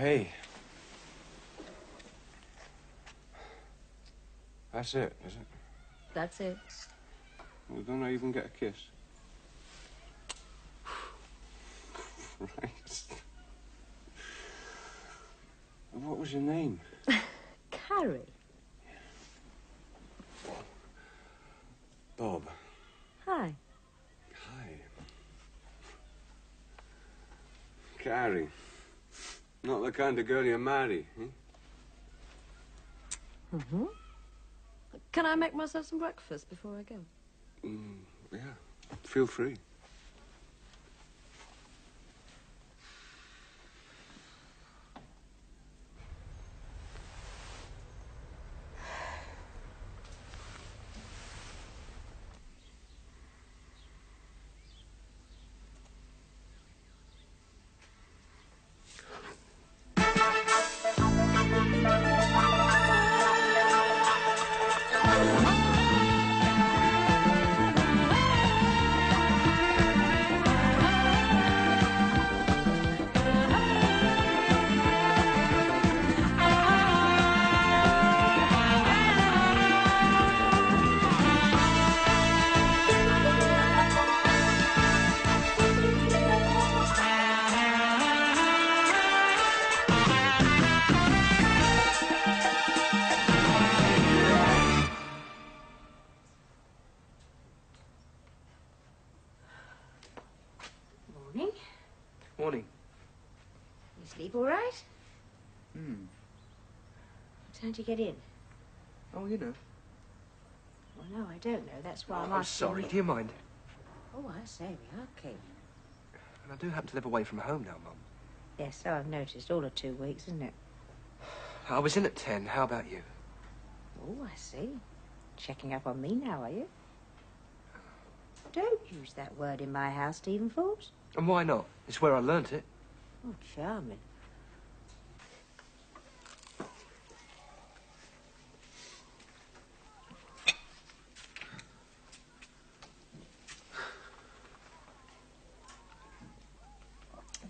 hey. That's it, is it? That's it. Well, don't I even get a kiss? Right. What was your name? Carrie. Bob. Hi. Hi. Carrie. Not the kind of girl you marry, eh? Mm-hmm. Can I make myself some breakfast before I go? Yeah. Feel free. Morning. Morning. You sleep all right? Hmm. What time did you get in? Oh, you know. Well, no, I don't know. That's why I'm I'm asking sorry. you. Do you mind? Oh, I say, we are keen. And I do happen to live away from home now, Mum. Yes, so I've noticed. All of 2 weeks, isn't it? I was in at 10. How about you? Oh, I see. Checking up on me now, are you? Don't use that word in my house, Stephen Forbes. And why not? It's where I learnt it. Oh, charming.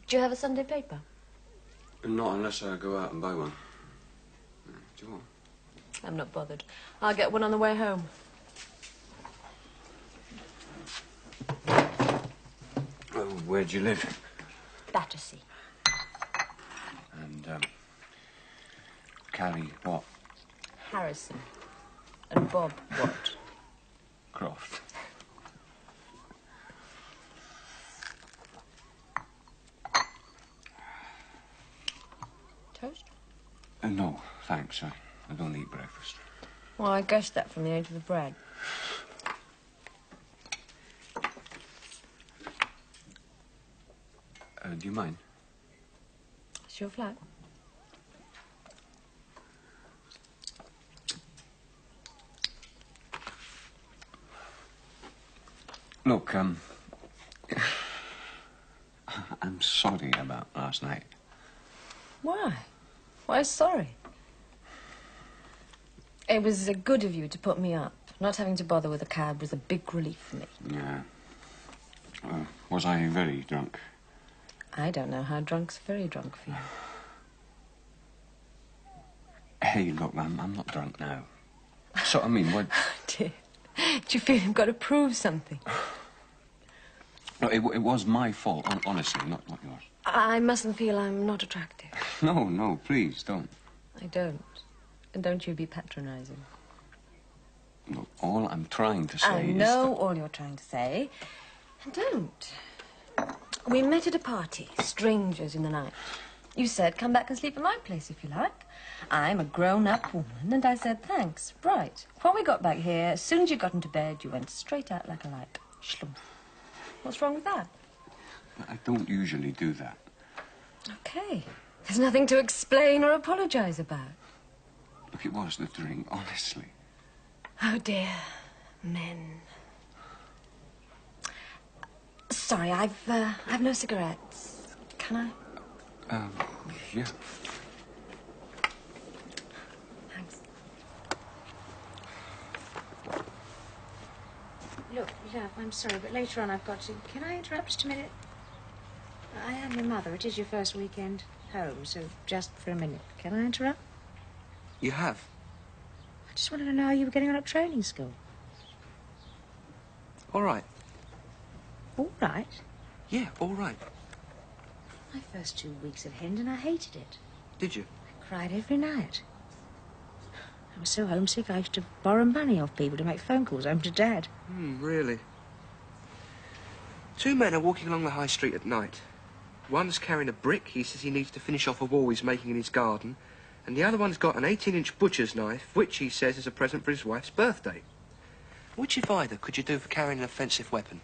Do you have a Sunday paper? Not unless I go out and buy one. Do you want? I'm not bothered. I'll get one on the way home. Oh, where do you live? Battersea. And, Carrie what? Harrison. And Bob what? Croft. Toast? No, thanks. I don't eat breakfast. Well, I guessed that from the age of the bread. Do you mind? It's your flat. Look, I'm sorry about last night. Why? Why sorry? It was good of you to put me up. Not having to bother with a cab was a big relief for me. Yeah. Was I very drunk? I don't know how drunk's very drunk for you. Hey, look, I'm not drunk now. So, I mean, what... Dear, do you feel you've got to prove something? No, it was my fault, honestly, not yours. I mustn't feel I'm not attractive. No, please, don't. I don't. And don't you be patronising. Look, all I'm trying to say I know all you're trying to say. And don't. We met at a party, strangers in the night. You said, come back and sleep at my place if you like. I'm a grown-up woman, and I said, thanks. Right. When we got back here, as soon as you got into bed, you went straight out like a light. Schlumpf. What's wrong with that? I don't usually do that. Okay. There's nothing to explain or apologise about. Look, it was the drink, honestly. Oh, dear. Men. Sorry, I've no cigarettes. Can I? Yeah. Thanks. Look, love, I'm sorry, but later on I've got to... Can I interrupt just a minute? I am your mother. It is your first weekend. home, so just for a minute. Can I interrupt? You have? I just wanted to know how you were getting on at training school. All right. All right. Yeah, all right. My first 2 weeks at Hendon, I hated it. Did you? I cried every night. I was so homesick I used to borrow money off people to make phone calls home to Dad. Really? 2 men are walking along the high street at night. One's carrying a brick. He says he needs to finish off a wall he's making in his garden. And the other one's got an 18-inch butcher's knife, which he says is a present for his wife's birthday. Which, if either, could you do for carrying an offensive weapon?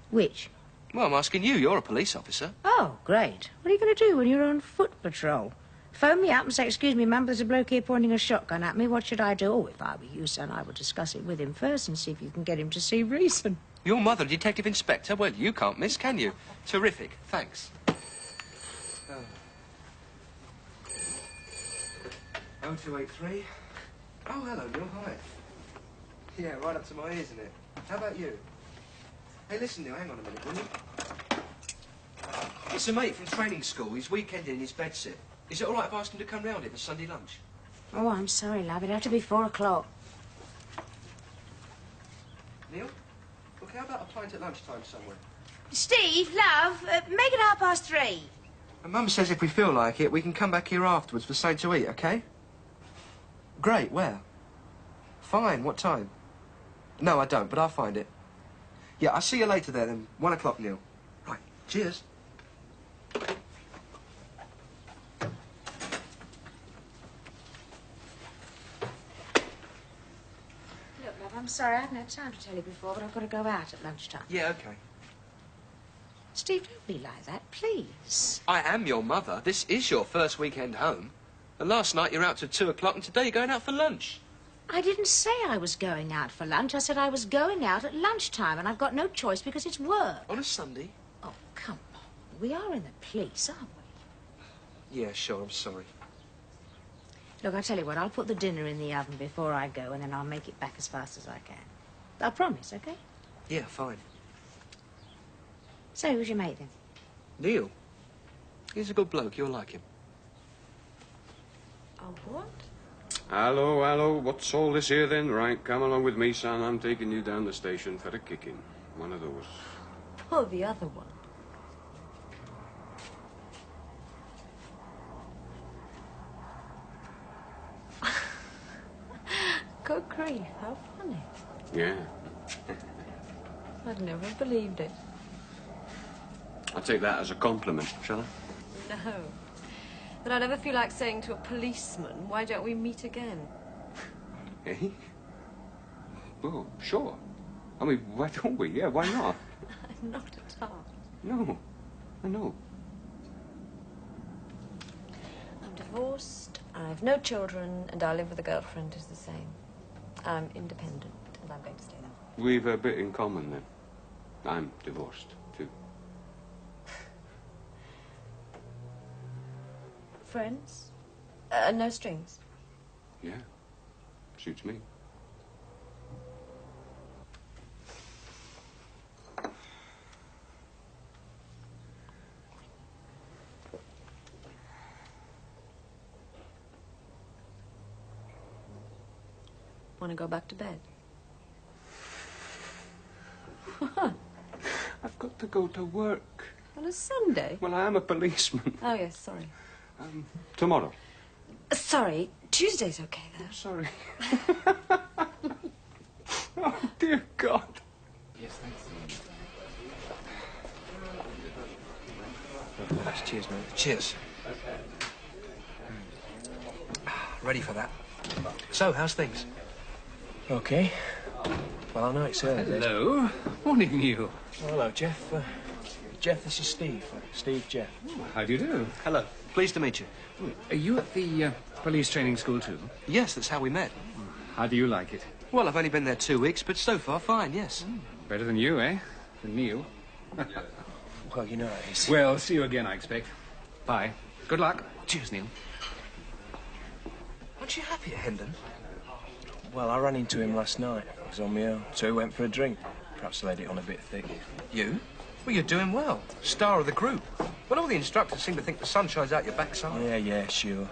Which? Well, I'm asking you. You're a police officer. Oh, great. What are you going to do when you're on foot patrol? Phone me up and say, excuse me, ma'am, there's a bloke here pointing a shotgun at me. What should I do? Oh, if I were you, son, I would discuss it with him first and see if you can get him to see reason. Your mother, Detective Inspector? Well, you can't miss, can you? Terrific. Thanks. 0283. Oh, hello, Neil. Hi. Yeah, right up to my ears, isn't it? How about you? Hey, listen, Neil, hang on a minute, will you? It's a mate from training school. He's weekending in his bedsit. Is it all right if I ask him to come round here for Sunday lunch? Oh, I'm sorry, love. It'd have to be 4 o'clock. Neil? Look, how about a pint at lunchtime somewhere? Steve, love, make it 3:30. And Mum says if we feel like it, we can come back here afterwards for something to eat, OK? Great, where? Fine, what time? No, I don't, but I'll find it. Yeah, I'll see you later then, 1 o'clock, Neil. Right, cheers. Look, love, I'm sorry. I haven't had time to tell you before, but I've got to go out at lunchtime. Yeah, OK. Steve, don't be like that, please. I am your mother. This is your first weekend home. And last night you were out till 2 o'clock and today you're going out for lunch. I didn't say I was going out for lunch. I said I was going out at lunchtime, and I've got no choice because it's work. On a Sunday? Oh, come on. We are in the police, aren't we? Yeah, sure, I'm sorry. Look, I'll tell you what, I'll put the dinner in the oven before I go, and then I'll make it back as fast as I can. I promise, OK? Yeah, fine. So, who's your mate, then? Neil? He's a good bloke, you'll like him. Oh, what? Hello, hello. What's all this here then? Right, come along with me, son. I'm taking you down the station for a kicking. One of those. Oh, the other one. Good grief, how funny. Yeah. I'd never believed it. I'll take that as a compliment, shall I? No. But I never feel like saying to a policeman, why don't we meet again? Eh? Well, sure. I mean, why don't we? Yeah, why not? Not at all. No, I know. I'm divorced, I've no children, and I live with a girlfriend who's the same. I'm independent, and I'm going to stay there. We've a bit in common then. I'm divorced, too. Friends? No strings? Yeah, suits me. Want to go back to bed? I've got to go to work. On a Sunday? Well, I am a policeman. Oh, yes, sorry. Tomorrow. Sorry, Tuesday's okay, though. Oh, sorry. Oh, dear God. Yes, thanks. Cheers, mate. Cheers. Ready for that. So, how's things? Okay. Well, I know it's early. Hello. Morning, you. Oh, hello, Jeff. Jeff, this is Steve. Steve, Jeff. How do you do? Hello. Pleased to meet you. Are you at the police training school, too? Yes, that's how we met. How do you like it? Well, I've only been there 2 weeks, but so far, fine, yes. Better than you, eh? Than Neil. Well, you know it is. Well, see you again, I expect. Bye. Good luck. Cheers, Neil. Aren't you happy at Hendon? Well, I ran into him last night. I was on my own, so we went for a drink. Perhaps laid it on a bit thick. You? Well, you're doing well. Star of the group. Well, all the instructors seem to think the sun shines out your backside. Yeah, sure.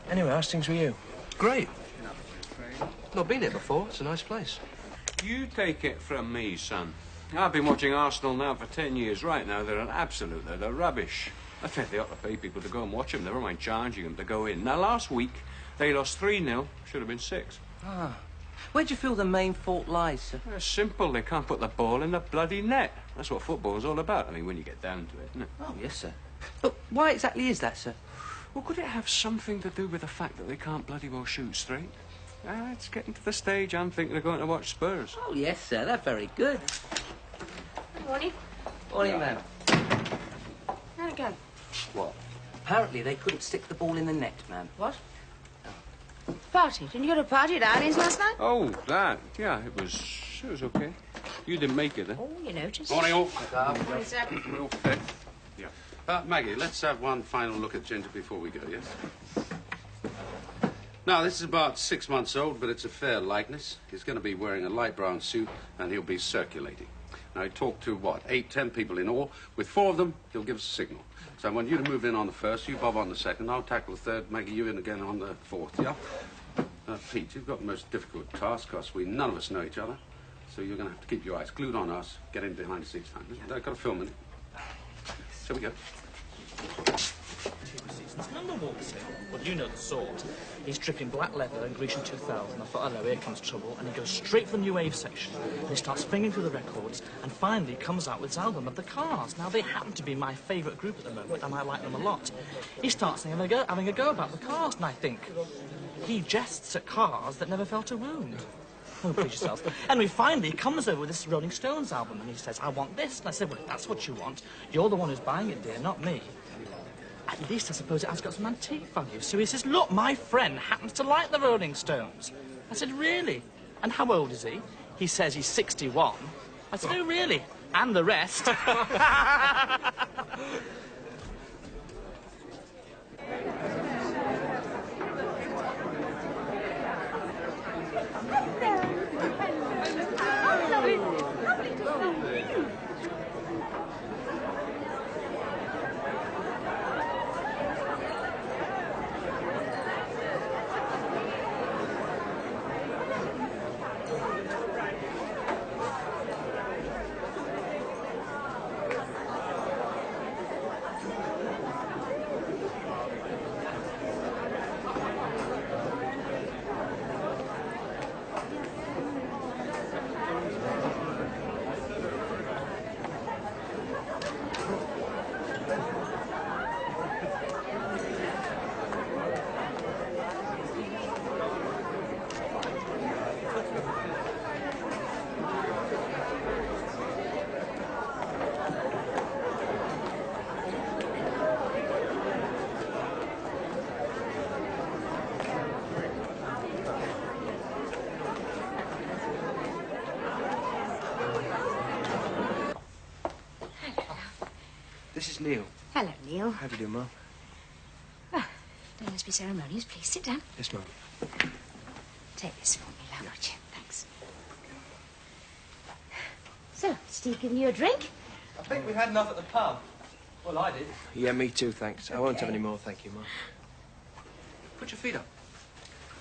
Anyway, how's things with you? Great. Not been here before. It's a nice place. You take it from me, son. I've been watching Arsenal now for 10 years. Right now, they're an absolute load of rubbish. I think they ought to pay people to go and watch them, never mind charging them to go in. Now, last week, they lost 3-0. Should have been 6. Ah. Where do you feel the main fault lies, sir? It's simple. They can't put the ball in the bloody net. That's what football's all about. I mean, when you get down to it, isn't it? Oh, yes, sir. But why exactly is that, sir? Well, could it have something to do with the fact that they can't bloody well shoot straight? It's getting to the stage I'm thinking of going to watch Spurs. Oh, yes, sir. They're very good. Morning. Morning, ma'am. How'd it go? What? Apparently, they couldn't stick the ball in the net, ma'am. What? Party? Didn't you go to a party at Arlene's last night? Oh, that. Yeah, it was okay. You didn't make it, eh? Oh, you noticed. Morning, all. Morning, sir. Real fit. Yeah. Maggie, let's have one final look at Ginger before we go, yes? Now, this is about 6 months old, but it's a fair likeness. He's going to be wearing a light brown suit, and he'll be circulating. Now, he talked to, 8, 10 people in all. With 4 of them, he'll give us a signal. So I want you to move in on the first, you, Bob, on the second. I'll tackle the third, Maggie, you in again on the fourth, yeah? Pete, you've got the most difficult task, because none of us know each other. So you're going to have to keep your eyes glued on us, get in behind the scenes time. I've got a film in it. Shall we go? Number walks in. Well, you know the sort. He's dripping black leather and Grecian 2000. I thought, hello, here comes trouble. And he goes straight for the new wave section. And he starts fingering through the records and finally comes out with his album of the Cars. Now, they happen to be my favourite group at the moment, and I like them a lot. He starts having a go about the Cars, and I think, he jests at cars that never felt a wound. Oh, please yourselves. Anyway, finally, he comes over with this Rolling Stones album, and he says, I want this. And I said, well, if that's what you want, you're the one who's buying it, dear, not me. At least I suppose it has got some antique value. So he says, look, my friend happens to like the Rolling Stones. I said, really? And how old is he? He says he's 61. I said, oh, really? And the rest. This is Neil. Hello, Neil. How do you do, Mum? Don't let's be ceremonious. Please sit down. Yes, Mum. Take this for me, love. Yeah. Thanks. So, Steve giving you a drink? I think we had enough at the pub. Well, I did. Yeah, me too, thanks. I won't have any more, thank you, Mum. Put your feet up.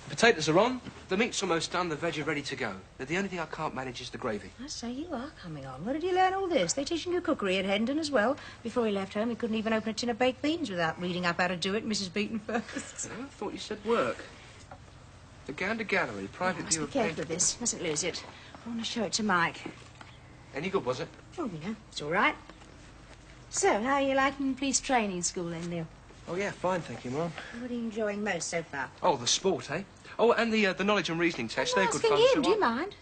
The potatoes are on, the meat's almost done, the veg are ready to go. The only thing I can't manage is the gravy. I say, you are coming on. Where did you learn all this? They teaching you cookery at Hendon as well. Before he left home, he couldn't even open a tin of baked beans without reading up how to do it, Mrs. Beaton first. I thought you said work. The Gander Gallery, private Must view be of careful with this. Mustn't lose it. I want to show it to Mike. Any good, was it? Oh, you know, it's all right. So, how are you liking police training school then, Neil? Oh, yeah, fine, thank you, Mum. What are you enjoying most so far? Oh, the sport, eh? Oh, and the knowledge and reasoning tests. I'm They're good asking fun. him, do you mind?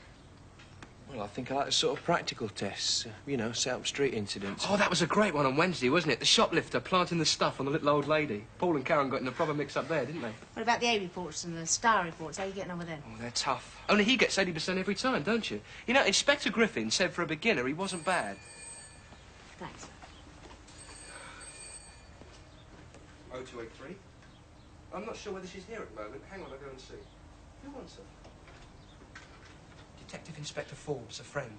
Well, I think I like the sort of practical tests. You know, set up street incidents. Oh, that was a great one on Wednesday, wasn't it? The shoplifter planting the stuff on the little old lady. Paul and Karen got in a proper mix-up there, didn't they? What about the A reports and the star reports? How are you getting on with them? Oh, they're tough. Only he gets 80% every time, don't you? You know, Inspector Griffin said for a beginner he wasn't bad. Thanks. 0283. I'm not sure whether she's here at the moment. Hang on, I'll go and see. Who wants her? Detective Inspector Forbes, a friend.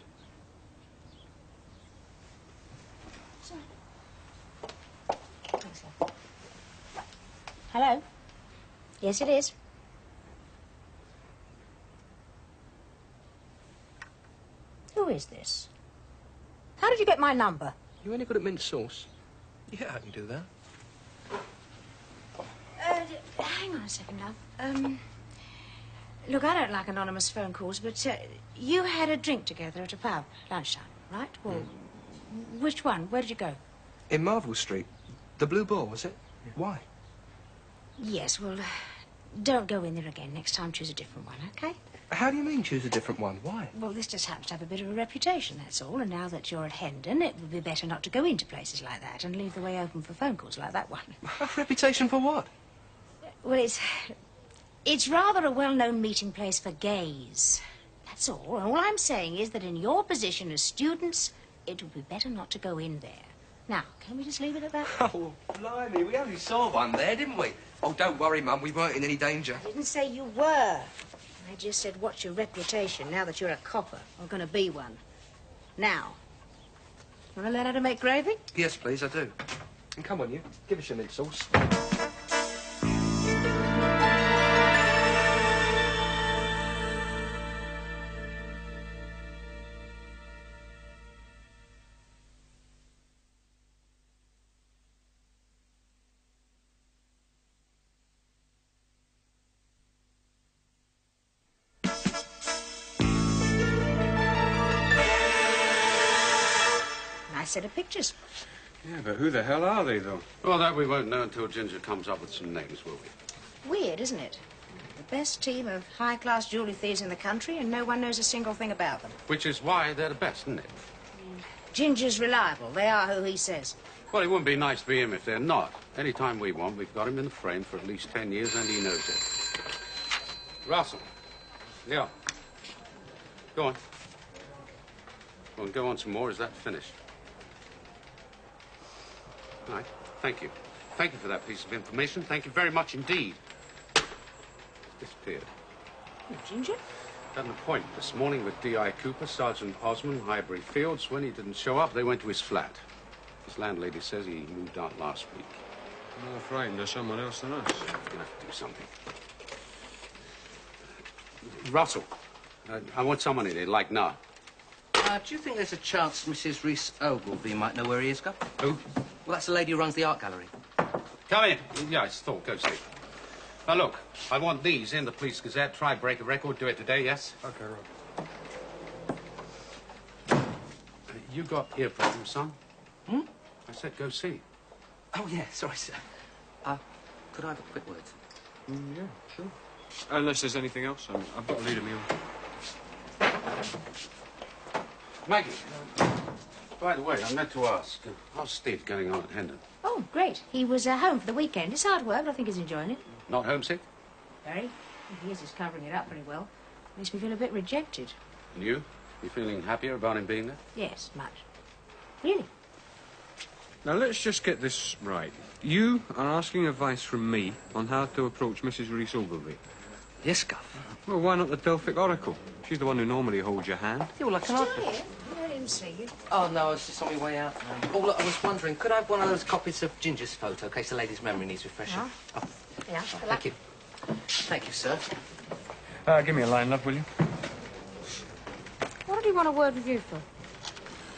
Sorry. Hello? Yes, it is. Who is this? How did you get my number? You any good at mint sauce? Yeah, I can do that. Hang on a second, love. Look, I don't like anonymous phone calls, but you had a drink together at a pub, lunchtime, right? Well, which one? Where did you go? In Marvel Street. The Blue Ball, was it? Yeah. Why? Yes, well, don't go in there again. Next time, choose a different one, okay? How do you mean choose a different one? Why? Well, this just happens to have a bit of a reputation, that's all. And now that you're at Hendon, it would be better not to go into places like that and leave the way open for phone calls like that one. A reputation for what? Well, it's rather a well-known meeting place for gays. That's all. And all I'm saying is that in your position as students, it would be better not to go in there. Now, can we just leave it at that? Oh, blimey, we only saw one there, didn't we? Oh, don't worry, Mum, we weren't in any danger. I didn't say you were. I just said, what's your reputation now that you're a copper or going to be one? Now, want to learn how to make gravy? Yes, please, I do. And come on, you. Give us your mint sauce. Nice set of pictures. Yeah, but who the hell are they, though? Well, that we won't know until Ginger comes up with some names, will we? Weird, isn't it? The best team of high-class jewellery thieves in the country, and no one knows a single thing about them. Which is why they're the best, isn't it? Ginger's reliable. They are who he says. Well, it wouldn't be nice to be him if they're not. Any time we want, we've got him in the frame for at least 10 years, and he knows it. Russell. Yeah. Go on. Well, go on some more. Is that finished? All right. Thank you. Thank you for that piece of information. Thank you very much indeed. Disappeared. Oh, Ginger? Had an appointment this morning with D.I. Cooper, Sergeant Osmond, Highbury Fields. When he didn't show up, they went to his flat. His landlady says he moved out last week. More frightened of someone else than us. We're going to have to do something. Russell, I want someone in here, like now. Do you think there's a chance Mrs. Reese Ogilvy might know where he is, Gup? Who? Well, that's the lady who runs the art gallery. Come in. Yeah, it's thought. Go see. Now, look, I want these in the Police Gazette. Try break a record. Do it today, yes? Okay, right. You got ear problems, son? Hmm? I said go see. Oh, yeah, sorry, sir. Could I have a quick word? Yeah, sure. Unless there's anything else, I've got to lead a meal. Maggie, by the way, I meant to ask, how's Steve getting on at Hendon? Oh, great. He was home for the weekend. It's hard work, but I think he's enjoying it. Not homesick? Very. He is just covering it up pretty well. Makes me feel a bit rejected. And you? You feeling happier about him being there? Yes, much. Really? Now, let's just get this right. You are asking advice from me on how to approach Mrs. Reese Ogilvy. Yes, Gup. Well, why not the Delphic Oracle? She's the one who normally holds your hand. Yeah, well, I can Still here? I didn't see you. Oh, no, I was just on my way out. Oh, look, I was wondering, could I have one of those copies of Ginger's photo in case the lady's memory needs refreshing? Oh. Oh, Yeah, thank you. Thank you, sir. Give me a line, love, will you? What did he want a word with you for?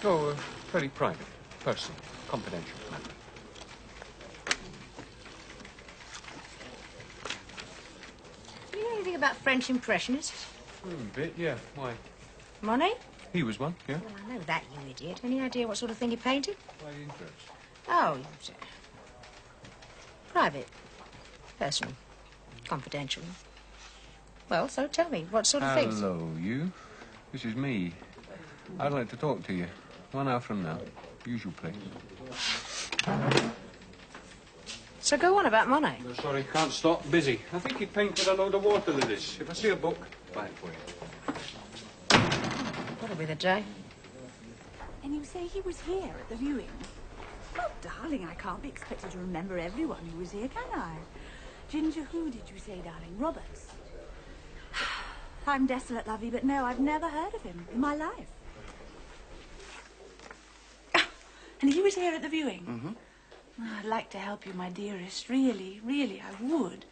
Oh, very private, personal, confidential matter. Do you know anything about French Impressionists? A bit, yeah. Why? Monet? He was one, yeah. Well, I know that, you idiot. Any idea what sort of thing he painted? Why the interest? Oh, private, personal, confidential. Well, so tell me, what sort of things? Hello, you. This is me. I'd like to talk to you. 1 hour from now. Usual place. So go on about Monet. No, sorry, can't stop. Busy. I think he painted a load of water lilies. If I see a book, buy it for you. That'll be the day. And you say he was here at the viewing? Oh, darling, I can't be expected to remember everyone who was here, can I? Ginger, who did you say, darling? Roberts? I'm desolate, lovey, but no, I've never heard of him in my life. And he was here at the viewing? Mm-hmm. I'd like to help you, my dearest. Really, really, I would.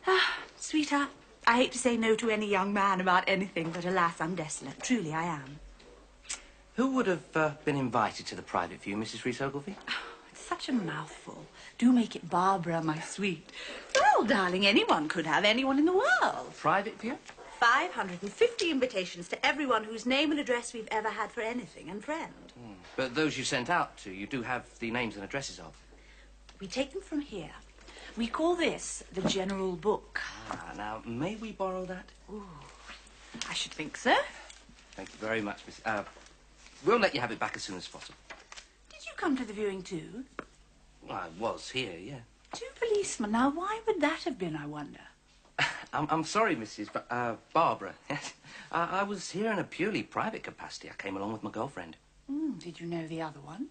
Ah, sweetheart, I hate to say no to any young man about anything, but alas, I'm desolate. Truly, I am. Who would have been invited to the private view, Mrs. Rhys Ogilvy? It's such a mouthful. Do make it Barbara, my sweet. Well, darling, anyone could have, anyone in the world. Private view? 550 invitations to everyone whose name and address we've ever had for anything, and friend. But those you sent out to, you do have the names and addresses of. We take them from here. We call this the general book. Ah, now, may we borrow that? Ooh, I should think so. Thank you very much, Miss... we'll let you have it back as soon as possible. Did you come to the viewing too? Well, I was here, yeah. 2 policemen. Now, why would that have been, I wonder? I'm sorry, Mrs. Barbara. I was here in a purely private capacity. I came along with my girlfriend. Did you know the other one?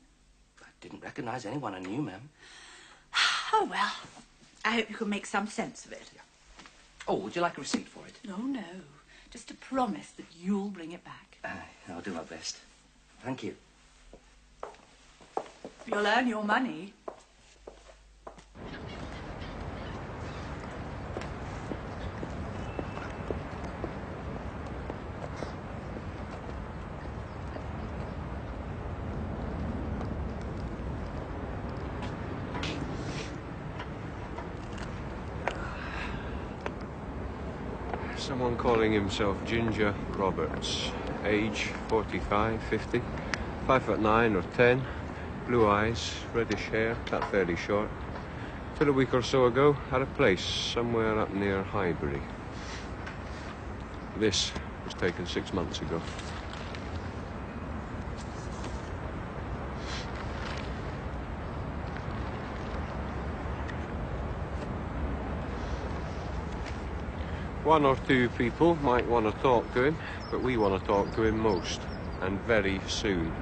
I didn't recognize anyone I knew, ma'am. Oh, well, I hope you can make some sense of it. Yeah. Oh, would you like a receipt for it? No, no. Just a promise that you'll bring it back. I'll do my best. Thank you. You'll earn your money. Someone calling himself Ginger Roberts. Age 45, 50. 5'9" or 10. Blue eyes, reddish hair, cut fairly short. Till a week or so ago, had a place somewhere up near Highbury. This was taken 6 months ago. One or two people might want to talk to him, but we want to talk to him most, and very soon.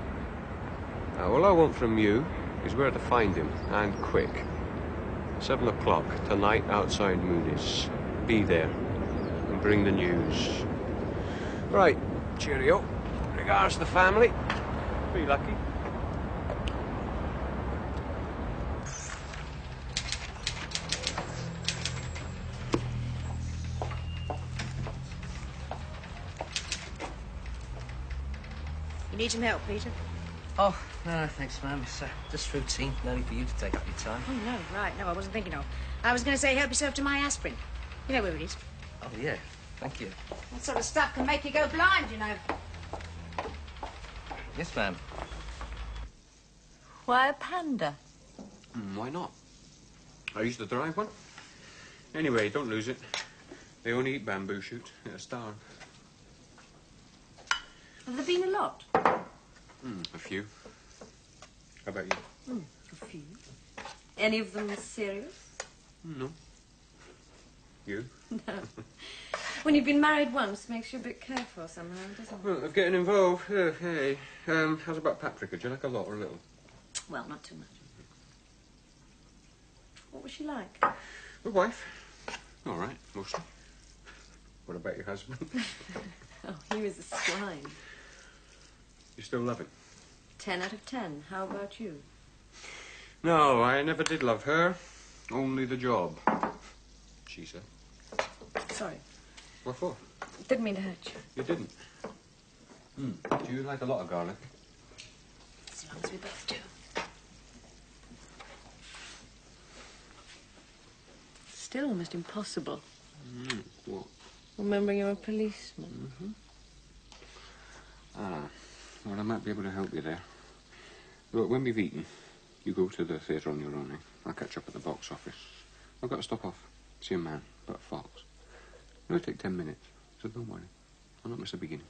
Now, all I want from you is where to find him, and quick. 7 o'clock tonight outside Mooney's. Be there, and bring the news. Right, cheerio. Regards to the family. Be lucky. You need some help, Peter? Oh, no, thanks, ma'am. It's just routine. No need for you to take up your time. Oh, no, right. No, I wasn't thinking of. I was going to say help yourself to my aspirin. You know where it is. Oh, yeah. Thank you. That sort of stuff can make you go blind, you know. Yes, ma'am. Why a panda? Why not? I used to drive one. Anyway, don't lose it. They only eat bamboo shoots. They're starved. Have there been a lot? A few. How about you? A few. Any of them serious? No. You? No. When you've been married once, makes you a bit careful somehow, doesn't it? Well, of getting involved. Hey. How's about paprika? Do you like a lot or a little? Well, not too much. What was she like? The wife. All right, mostly. What about your husband? Oh, he was a swine. You still love him? 10 out of 10. How about you? No, I never did love her. Only the job, she said. Sorry. What for? Didn't mean to hurt you. You didn't. Do you like a lot of garlic? As long as we both do. Still almost impossible. What? Remembering you're a policeman. Well, I might be able to help you there. Look, when we've eaten, you go to the theatre on your own, eh? I'll catch up at the box office. I've got to stop off, see a man, but a fox. It'll take 10 minutes, so don't worry. I'll not miss the beginning.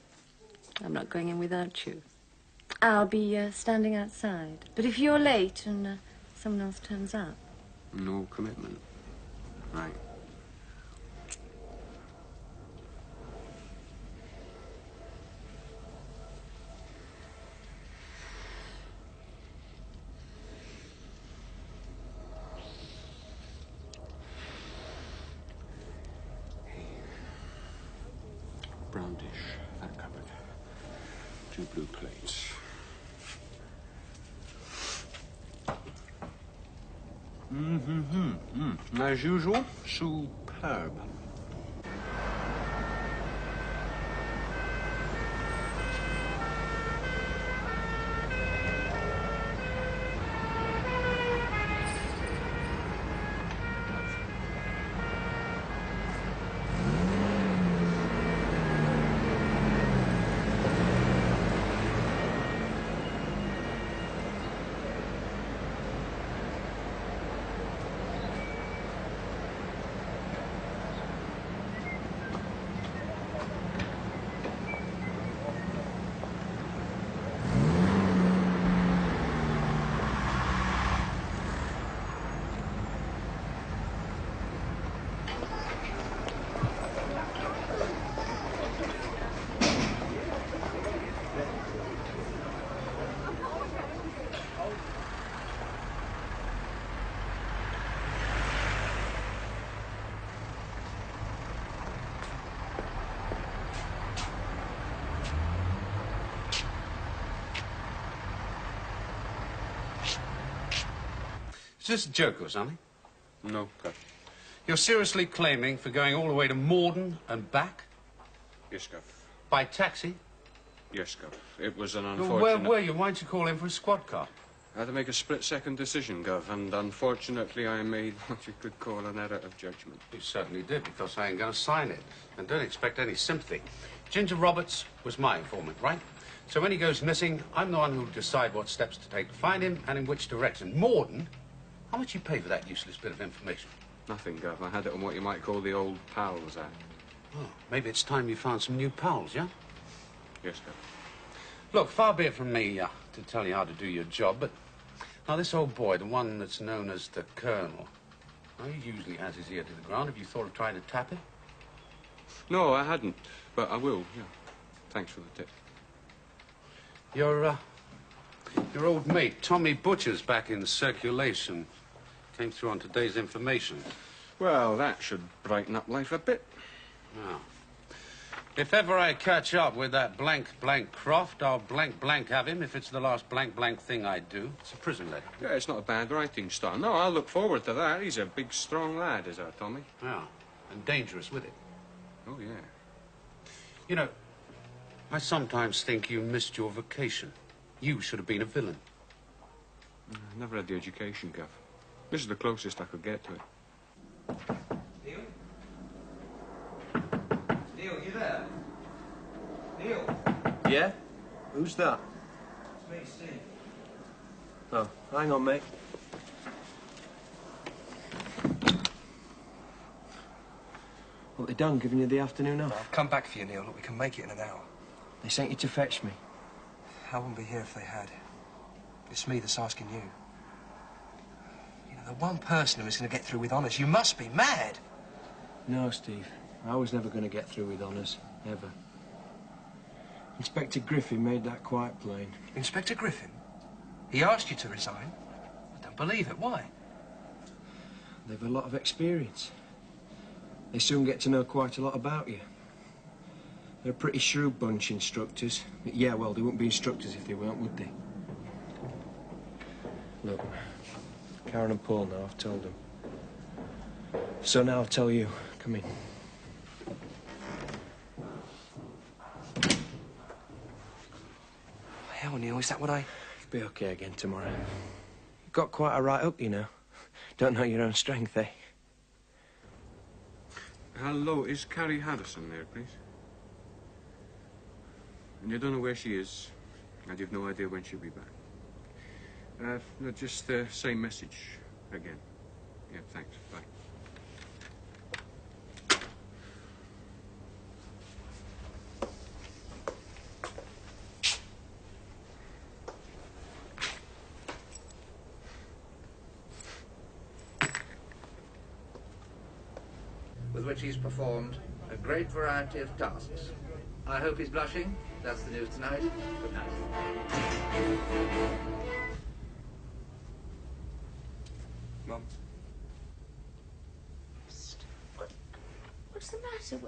I'm not going in without you. I'll be standing outside. But if you're late and someone else turns up... No commitment. Right. Brown dish, that cupboard. 2 blue plates. As usual, superb. Is this a joke or something? No, Gov. You're seriously claiming for going all the way to Morden and back? Yes, Gov. By taxi? Yes, Gov. It was an Well, unfortunate... where were you? Why'd you call in for a squad car? I had to make a split-second decision, Gov, and unfortunately I made what you could call an error of judgment. You certainly did, because I ain't going to sign it. And don't expect any sympathy. Ginger Roberts was my informant, right? So when he goes missing, I'm the one who'll decide what steps to take to find him and in which direction. Morden? How much you pay for that useless bit of information? Nothing, Gov. I had it on what you might call the old Pals Act. Oh, maybe it's time you found some new pals, yeah? Yes, Gov. Look, far be it from me to tell you how to do your job, but now this old boy, the one that's known as the Colonel, well, he usually has his ear to the ground. Have you thought of trying to tap him? No, I hadn't, but I will, yeah. Thanks for the tip. Your old mate, Tommy Butcher's back in circulation. Came through on today's information. Well, that should brighten up life a bit. Now, if ever I catch up with that blank Croft, I'll blank have him if it's the last blank thing I do. It's a prison letter. Yeah, it's not a bad writing style. No, I'll look forward to that. He's a big, strong lad, is our Tommy. Yeah, and dangerous with it. Oh, yeah. You know, I sometimes think you missed your vocation. You should have been a villain. I never had the education, Gov. This is the closest I could get to it. Neil? Neil, you there? Neil? Yeah? Who's that? It's me, Steve. Oh, hang on, mate. What, they done, giving you the afternoon off? I've come back for you, Neil. Look, we can make it in an hour. They sent you to fetch me. I wouldn't be here if they had. It's me that's asking you. You know, the one person who is going to get through with honours. You must be mad. No, Steve. I was never going to get through with honours, ever. Inspector Griffin made that quite plain. Inspector Griffin? He asked you to resign? I don't believe it. Why? They've a lot of experience. They soon get to know quite a lot about you. They're a pretty shrewd bunch, instructors. Yeah, well, they wouldn't be instructors if they weren't, would they? Look, Karen and Paul now, I've told them. So now I'll tell you. Come in. Hell, Neil, is that what I... You'll be okay again tomorrow. You've got quite a right hook, you know. Don't know your own strength, eh? Hello, is Carrie Harrison there, please? And you don't know where she is, and you've no idea when she'll be back. No, just the same message again. Yeah, thanks. Bye. With which he's performed a great variety of tasks. I hope he's blushing. That's the news tonight. Good night. Mum. What's the matter?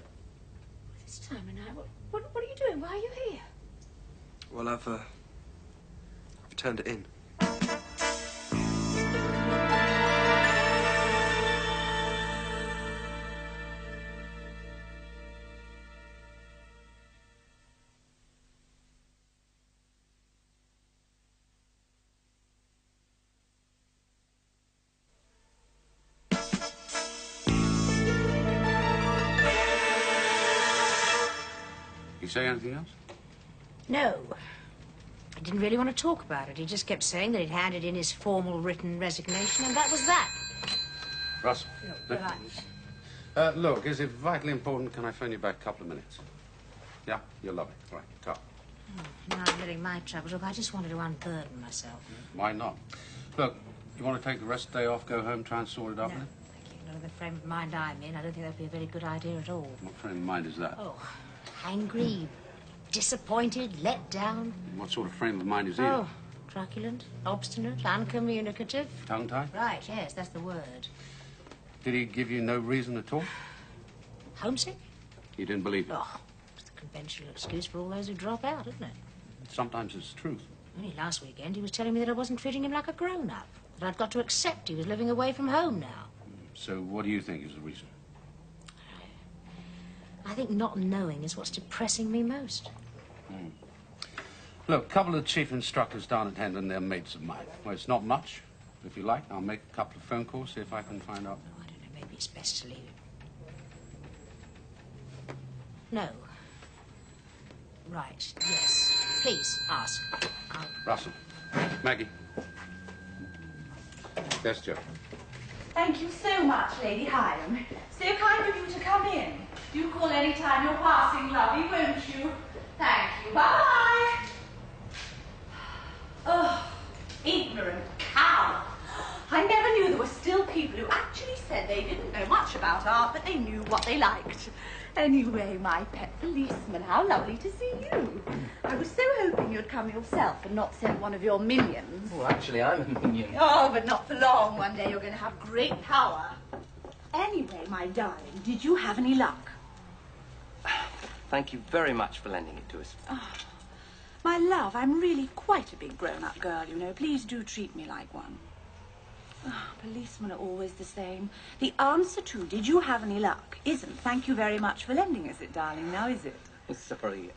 This time of night? What are you doing? Why are you here? Well, I've turned it in. say anything else? No. He didn't really want to talk about it. He just kept saying that he'd handed in his formal written resignation, and that was that. Russell. Look, Look, is it vitally important? Can I phone you back a couple of minutes? Yeah? You're lovely. Right, ta. Now I'm letting my troubles. Look, I just wanted to unburden myself. Why not? Look, you want to take the rest of the day off, go home, try and sort it out? No, thank you. Not in the frame of mind I'm in. I don't think that'd be a very good idea at all. What frame of mind is that? Oh, angry, disappointed, let down. What sort of frame of mind is he? Oh, truculent, obstinate, uncommunicative. Tongue-tied? Right, yes, that's the word. Did he give you no reason at all? Homesick? You didn't believe it? Oh, it's the conventional excuse for all those who drop out, isn't it? Sometimes it's the truth. Only last weekend he was telling me that I wasn't treating him like a grown-up. That I'd got to accept he was living away from home now. So what do you think is the reason? I think not knowing is what's depressing me most. Look, a couple of the chief instructors down at Hendon, they're mates of mine. Well, it's not much. If you like, I'll make a couple of phone calls, see if I can find out. Oh, I don't know, maybe it's best to leave it. No. Right, yes. Please, ask. Russell. Maggie. Yes, Joe. Thank you so much, Lady Hiram. So kind of you to come in. Do call any time you're passing, lovey, won't you? Thank you. Bye-bye. Oh, ignorant cow. I never knew there were still people who actually said they didn't know much about art, but they knew what they liked. Anyway, my pet policeman, how lovely to see you. I was so hoping you'd come yourself and not send one of your minions. Well, actually, I'm a minion. Oh, but not for long. One day you're going to have great power. Anyway, my darling, did you have any luck? Thank you very much for lending it to us. Oh, my love, I'm really quite a big grown-up girl, you know. Please do treat me like one. Oh, policemen are always the same. The answer to, did you have any luck, isn't, thank you very much for lending us it, darling, now is it? Sorry,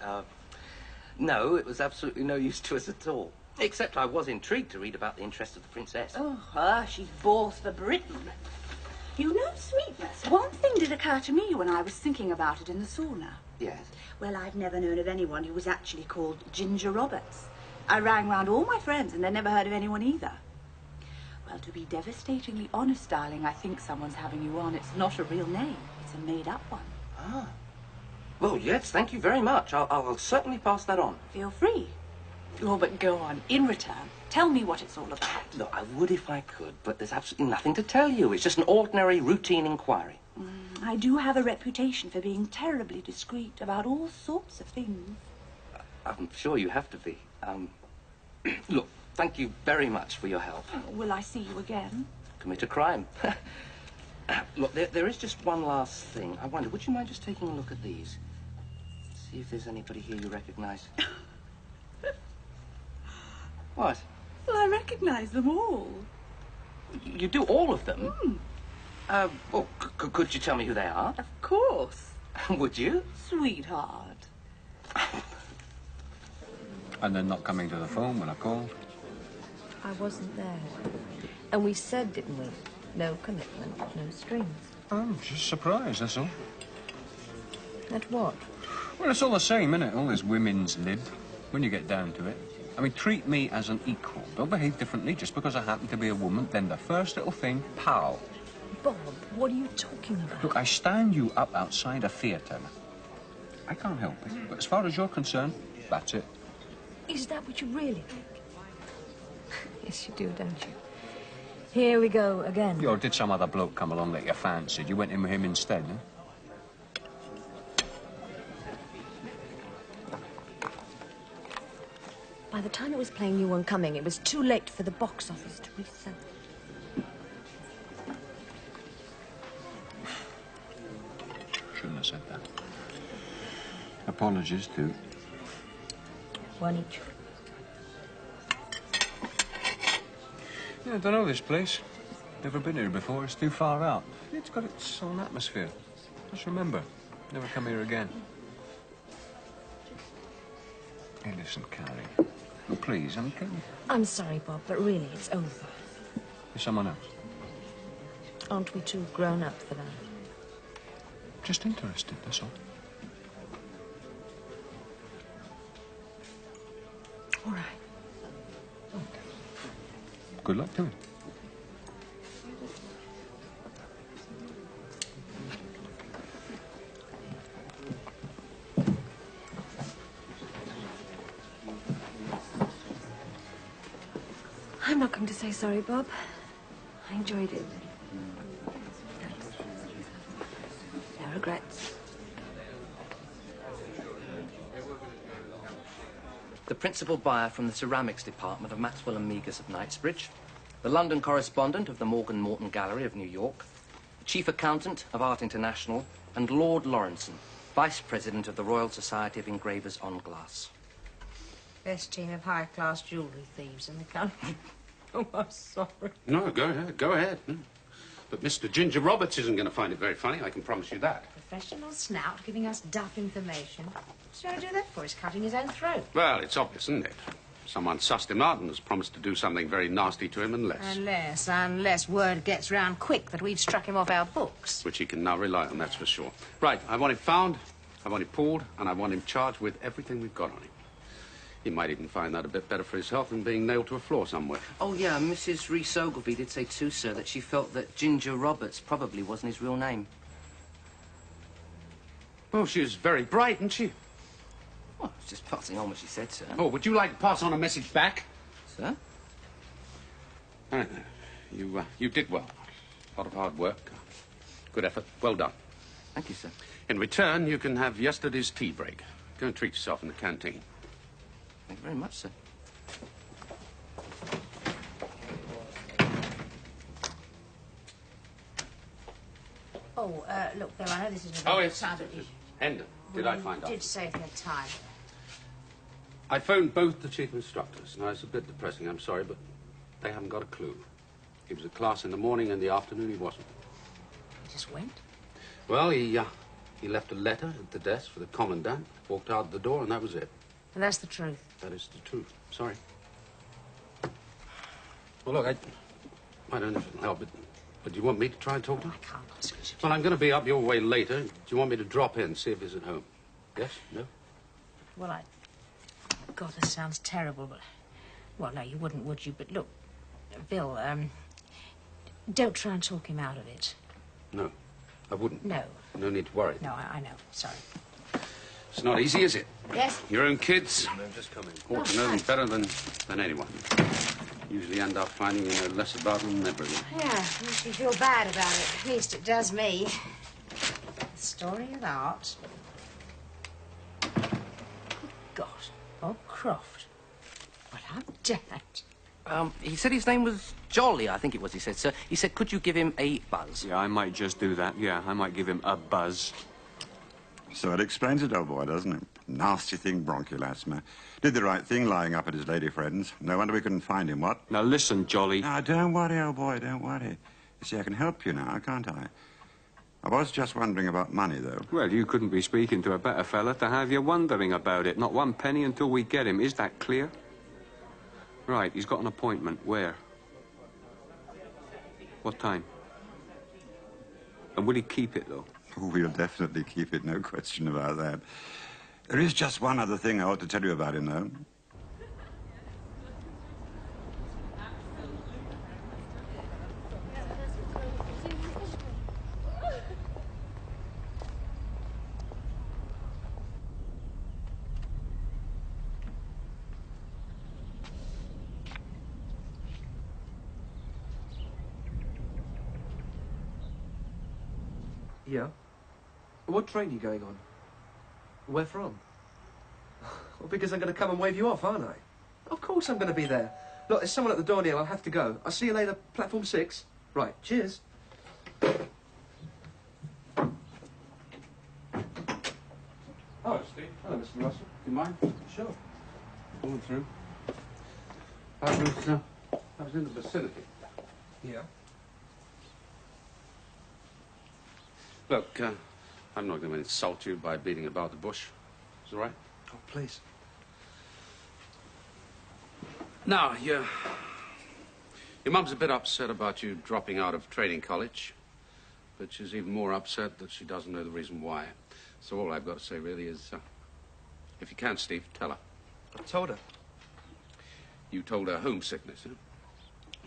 no, it was absolutely no use to us at all. Except I was intrigued to read about the interest of the princess. Oh, she's both for Britain. You know, sweetness, one thing did occur to me when I was thinking about it in the sauna. Yes? Well, I've never known of anyone who was actually called Ginger Roberts. I rang round all my friends and they never heard of anyone either. Well, to be devastatingly honest, darling, I think someone's having you on. It's not a real name. It's a made-up one. Ah. Well, yes, thank you very much. I'll certainly pass that on. Feel free. Oh, but go on. In return, tell me what it's all about. Look, I would if I could, but there's absolutely nothing to tell you. It's just an ordinary, routine inquiry. I do have a reputation for being terribly discreet about all sorts of things. I'm sure you have to be. Look, thank you very much for your help. Oh, will I see you again? Commit a crime. Look, there is just one last thing. I wonder, would you mind just taking a look at these? See if there's anybody here you recognise. What? Well, I recognise them all. You do all of them? Well, could you tell me who they are? Of course. Would you? Sweetheart. And then not coming to the phone when I called. I wasn't there. And we said, didn't we? No commitment, no strings. I'm just surprised, that's all. At what? Well, it's all the same, isn't it? All this women's lib, when you get down to it. I mean, treat me as an equal. Don't behave differently just because I happen to be a woman. Then the first little thing, pal. Bob, what are you talking about? Look, I stand you up outside a theatre. I can't help it. But as far as you're concerned, that's it. Is that what you really think? Yes, you do, don't you? Here we go again. Or did some other bloke come along that you fancied? You went in with him instead, eh? By the time it was playing You Weren't Coming, it was too late for the box office to resell. Shouldn't have said that. Apologies, too. One each. Yeah, I don't know this place. Never been here before. It's too far out. It's got its own atmosphere. Just remember, never come here again. Hey, listen, Carrie. Oh, please, can you... I'm sorry, Bob, but really, it's over. There's someone else. Aren't we too grown up for that? Just interested, that's all. All right. Good luck to him. I'm not going to say sorry, Bob. I enjoyed it. Thanks. No regrets. The principal buyer from the ceramics department of Maxwell and Meagher's of Knightsbridge, the London correspondent of the Morgan Morton Gallery of New York, the chief accountant of Art International, and Lord Lawrenson, vice president of the Royal Society of Engravers on Glass. Best team of high-class jewellery thieves in the country. Oh, I'm sorry. No, go ahead, go ahead. But Mr. Ginger Roberts isn't going to find it very funny, I can promise you that. Professional snout giving us duff information. What's he going to do that for? He's cutting his own throat. Well, it's obvious, isn't it? Someone sussed him out and has promised to do something very nasty to him Unless word gets round quick that we've struck him off our books. Which he can now rely on, that's for sure. Right, I want him found, I want him pulled, and I want him charged with everything we've got on him. He might even find that a bit better for his health than being nailed to a floor somewhere. Oh, yeah, Mrs. Reese Ogilvy did say too, sir, that she felt that Ginger Roberts probably wasn't his real name. Well, she was very bright, isn't she? Well, I was just passing on what she said, sir. Oh, would you like to pass on a message back? Sir? You did well. A lot of hard work. Good effort. Well done. Thank you, sir. In return, you can have yesterday's tea break. Go and treat yourself in the canteen. Thank you very much, sir. Oh, look, Bill, I know this isn't... Oh, yes. time, but you... Hendon, did I find out? did say if you had time. I phoned both the chief instructors. Now, it's a bit depressing, I'm sorry, but they haven't got a clue. He was at class in the morning, and in the afternoon he wasn't. He just went? Well, he left a letter at the desk for the commandant, walked out the door, and that was it. And that's the truth. That is the truth. Sorry. Well, look, I don't know if it'll help, but do you want me to try and talk to him? I can't ask you to do. Well, I'm going to be up your way later. Do you want me to drop in, see if he's at home? Yes? No? Well, God, this sounds terrible, but... Well, no, you wouldn't, would you? But look, Bill, don't try and talk him out of it. No, I wouldn't. No. No need to worry. No, I know. Sorry. It's not easy, is it? Yes? Your own kids I'm just coming. ought to know them better than anyone. Usually end up finding you know less about them than everyone. Yeah, makes me feel bad about it. At least it does me. The story of art. Good God, Bob Croft. Well, I'm dead. He said his name was Jolly, I think it was, he said, sir. He said, could you give him a buzz? Yeah, I might just do that. Yeah, I might give him a buzz. So it explains it, old boy, doesn't it? Nasty thing, bronchial asthma. Did the right thing lying up at his lady friend's. No wonder we couldn't find him, what? Now, listen, Jolly. Now, don't worry, old boy, don't worry. You see, I can help you now, can't I? I was just wondering about money, though. Well, you couldn't be speaking to a better fella to have you wondering about it. Not one penny until we get him. Is that clear? Right, he's got an appointment. Where? What time? And will he keep it, though? Oh, we'll definitely keep it, no question about that. There is just one other thing I ought to tell you about him, though. Yeah? What train are you going on? Where from? Well, because I'm going to come and wave you off, aren't I? Of course I'm going to be there. Look, there's someone at the door, Neil. I'll have to go. I'll see you later, platform 6. Right, cheers. Oh, Steve. Hello, Mr. Russell. Do you mind? Sure. Going through. I was in the vicinity. Yeah? Look, I'm not going to insult you by beating about the bush. Is it all right? Oh, please. Now, your mum's a bit upset about you dropping out of training college, but she's even more upset that she doesn't know the reason why. So all I've got to say really is, if you can, Steve, tell her. I told her. You told her homesickness, huh?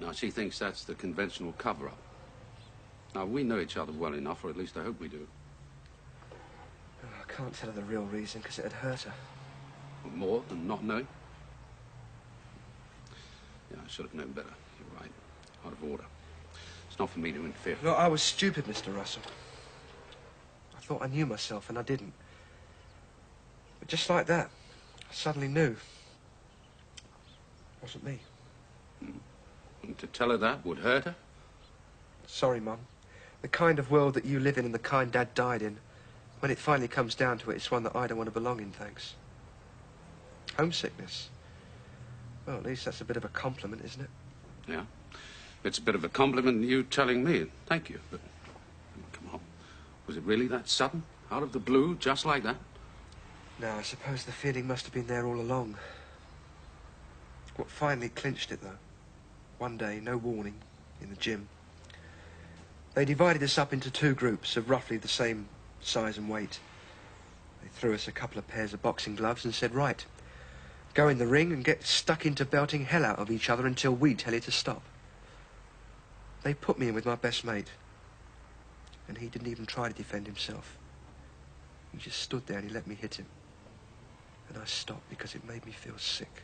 Now, she thinks that's the conventional cover-up. Now, we know each other well enough, or at least I hope we do. Oh, I can't tell her the real reason, because it'd hurt her. More than not knowing? Yeah, I should have known better. You're right. Out of order. It's not for me to interfere. Look, I was stupid, Mr. Russell. I thought I knew myself, and I didn't. But just like that, I suddenly knew. It wasn't me. And to tell her that would hurt her? Sorry, Mum. The kind of world that you live in and the kind Dad died in, when it finally comes down to it, it's one that I don't want to belong in, thanks. Homesickness. Well, at least that's a bit of a compliment, isn't it? Yeah. It's a bit of a compliment you telling me. Thank you. But, come on. Was it really that sudden? Out of the blue, just like that? No, I suppose the feeling must have been there all along. What finally clinched it, though, one day, no warning, in the gym, they divided us up into two groups of roughly the same size and weight. They threw us a couple of pairs of boxing gloves and said, right, go in the ring and get stuck into belting hell out of each other until we tell you to stop. They put me in with my best mate, and he didn't even try to defend himself. He just stood there and he let me hit him. And I stopped because it made me feel sick.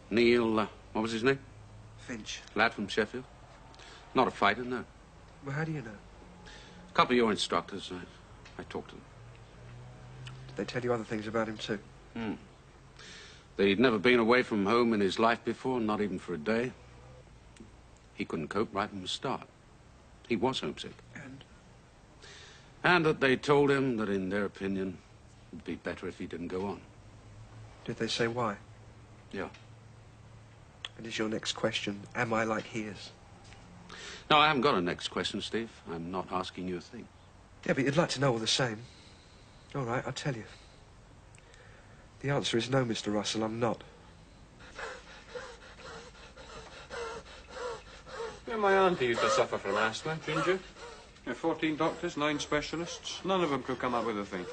Neil, what was his name? Finch. Lad from Sheffield? Not a fighter, no. Well, how do you know? A couple of your instructors, I talked to them. Did they tell you other things about him, too? They'd never been away from home in his life before, not even for a day. He couldn't cope right from the start. He was homesick. And that they told him that, in their opinion, it'd be better if he didn't go on. Did they say why? Yeah. And is your next question, am I like he is? No, I haven't got a next question, Steve. I'm not asking you a thing. Yeah, but you'd like to know all the same. All right, I'll tell you. The answer is no, Mr. Russell, I'm not. Yeah, my auntie used to suffer from asthma, Ginger. 14 doctors, 9 specialists. None of them could come up with a thing.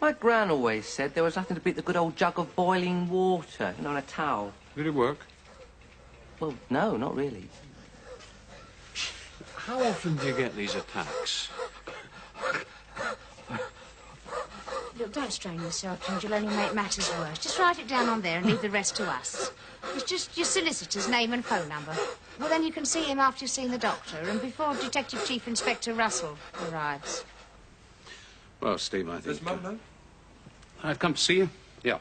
My gran always said there was nothing to beat the good old jug of boiling water, you know, on a towel. Did it work? Well, no, not really. How often do you get these attacks? Look, don't strain yourself, George. You'll only make matters worse. Just write it down on there and leave the rest to us. It's just your solicitor's name and phone number. Well, then you can see him after you've seen the doctor and before Detective Chief Inspector Russell arrives. Well, Steve, I think... Does Mum know? I've come to see you. Yeah.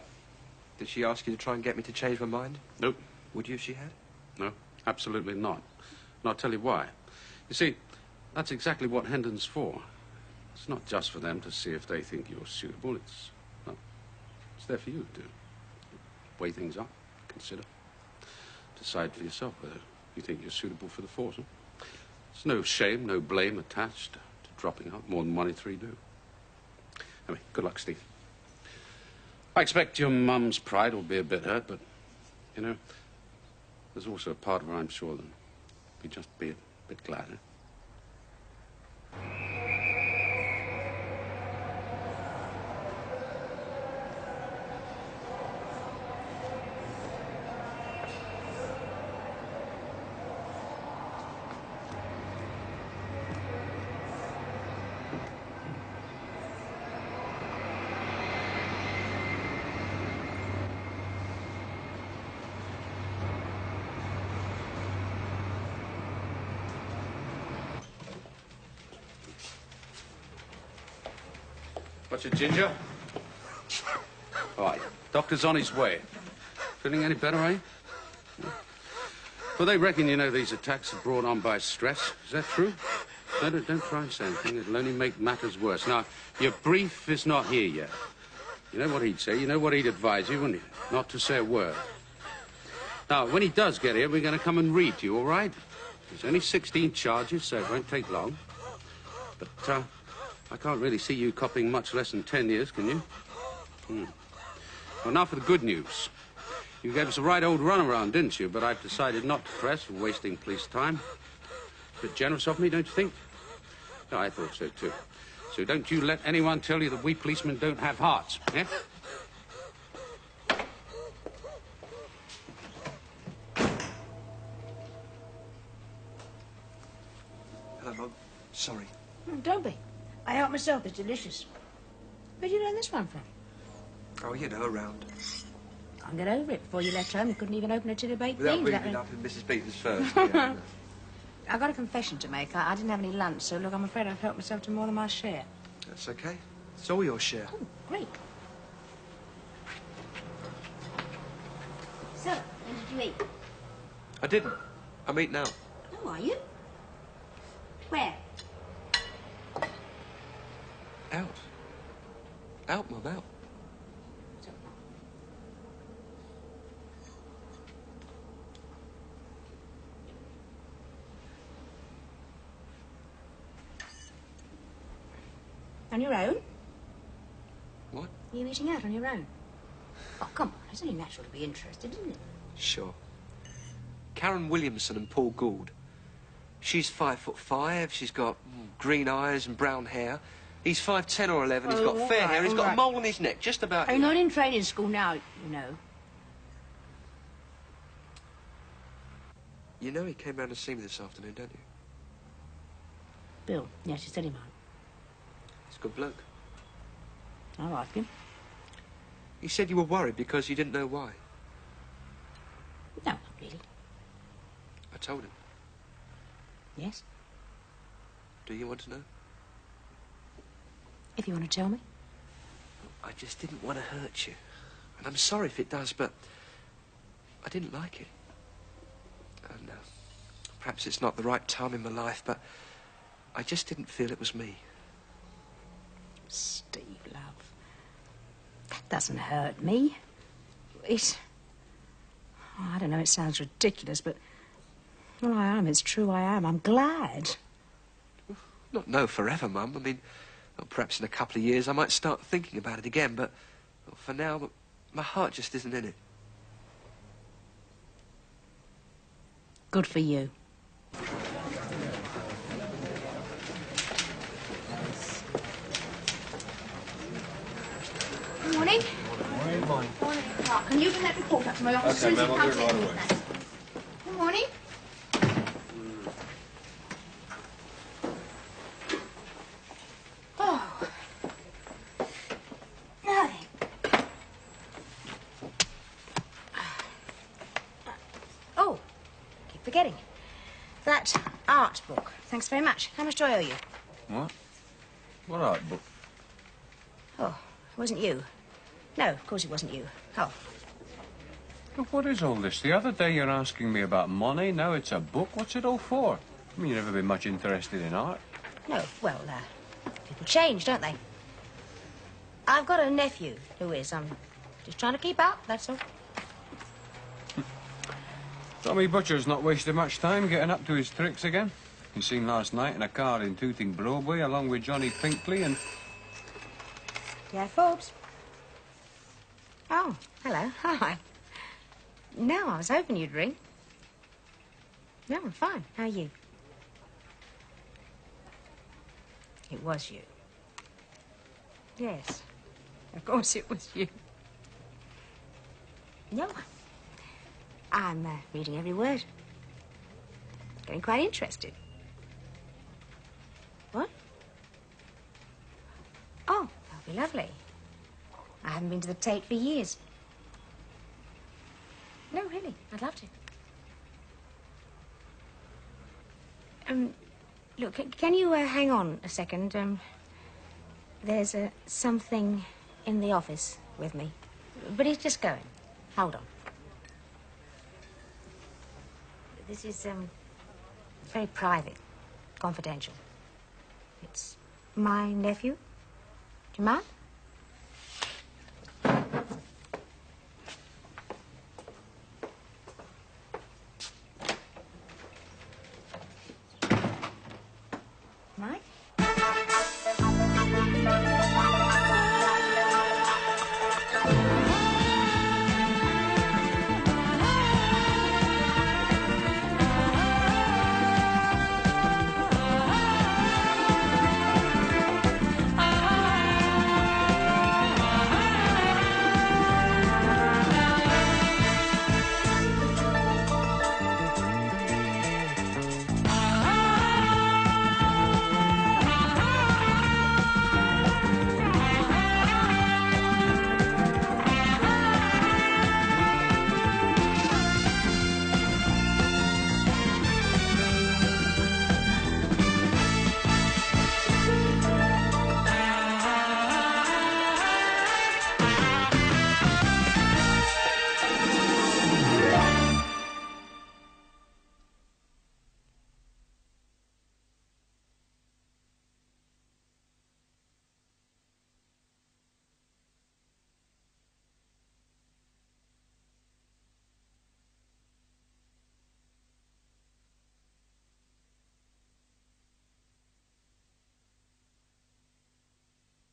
Did she ask you to try and get me to change my mind? Nope. Would you if she had? No, absolutely not. And I'll tell you why. You see, that's exactly what Hendon's for. It's not just for them to see if they think you're suitable. It's there for you to weigh things up, consider, decide for yourself whether you think you're suitable for the force. Huh? There's no shame, no blame attached to dropping out more than 1 in 3 do. Anyway, good luck, Steve. I expect your mum's pride will be a bit hurt, but, you know, there's also a part of her, I'm sure, that be just be a bit glad, eh? What's it, Ginger? All right, doctor's on his way. Feeling any better, eh? Well, they reckon, you know, these attacks are brought on by stress. Is that true? No, don't try and say anything. It'll only make matters worse. Now, your brief is not here yet. You know what he'd say, you know what he'd advise you, wouldn't he? Not to say a word. Now, when he does get here, we're going to come and read to you, all right? There's only 16 charges, so it won't take long. But, I can't really see you copying much less than 10 years, can you? Well, now for the good news. You gave us a right old runaround, didn't you? But I've decided not to press for wasting police time. A bit generous of me, don't you think? No, I thought so, too. So don't you let anyone tell you that we policemen don't have hearts, eh? Sorry. Don't be. I help myself. It's delicious. Where'd you learn this one from? Oh, you know, around. Can't get over it. Before you left home, you couldn't even open a tin of baked Without beans. reading it up in Mrs. Peters first. Yeah. I've got a confession to make. I didn't have any lunch, so look, I'm afraid I've helped myself to more than my share. That's okay. It's all your share. Oh, great. So, when did you eat? I didn't. I'm eating out. Oh, are you? Where? Out. Out, Mum, out. On your own? What? Are you eating out on your own? Oh, come on. It's only natural to be interested, isn't it? Sure. Karen Williamson and Paul Gould. She's 5'5". She's got green eyes and brown hair. He's 5'10" or 11". He's got fair hair. He's got a mole on his neck, just about. I'm not in training school now, you know. You know he came round to see me this afternoon, don't you? Bill. Yes, you said he might. He's a good bloke. I'll ask him. He said you were worried because you didn't know why. No, not really. I told him. Yes? Do you want to know? If you want to tell me. I just didn't want to hurt you. And I'm sorry if it does, but I didn't like it. And perhaps it's not the right time in my life, but I just didn't feel it was me. Steve, love. That doesn't hurt me. It... Oh, I don't know, it sounds ridiculous, but... Well, I am. It's true, I am. I'm glad. Not no forever, Mum. I mean, well, perhaps in a couple of years I might start thinking about it again, but well, for now, my heart just isn't in it. Good for you. Morning. Morning, morning. Morning, Clark. Can you bring that report up to my office Okay, as soon as ma'am, you I'll come do it right in? away. Good morning. Oh. Now then. Oh, keep forgetting. That art book. Thanks very much. How much do I owe you? What? What art book? Oh, it wasn't you. No, of course it wasn't you. Oh. Look, what is all this? The other day you're asking me about money, now it's a book. What's it all for? I mean, you've never been much interested in art. No, well, people change, don't they? I've got a nephew who is. I'm just trying to keep up, that's all. Tommy Butcher's not wasted much time getting up to his tricks again. He's seen last night in a car in Tooting Broadway along with Johnny Pinkley and... Yeah, Forbes. Oh, hello. Hi. No, I was hoping you'd ring. No, I'm fine. How are you? It was you. Yes. Of course it was you. No. I'm reading every word. Getting quite interested. What? Oh, that'll be lovely. I haven't been to the Tate for years. No, really, I'd love to. Look, can you hang on a second? There's something in the office with me. But he's just going. Hold on. This is, very private, confidential. It's my nephew. Do you mind?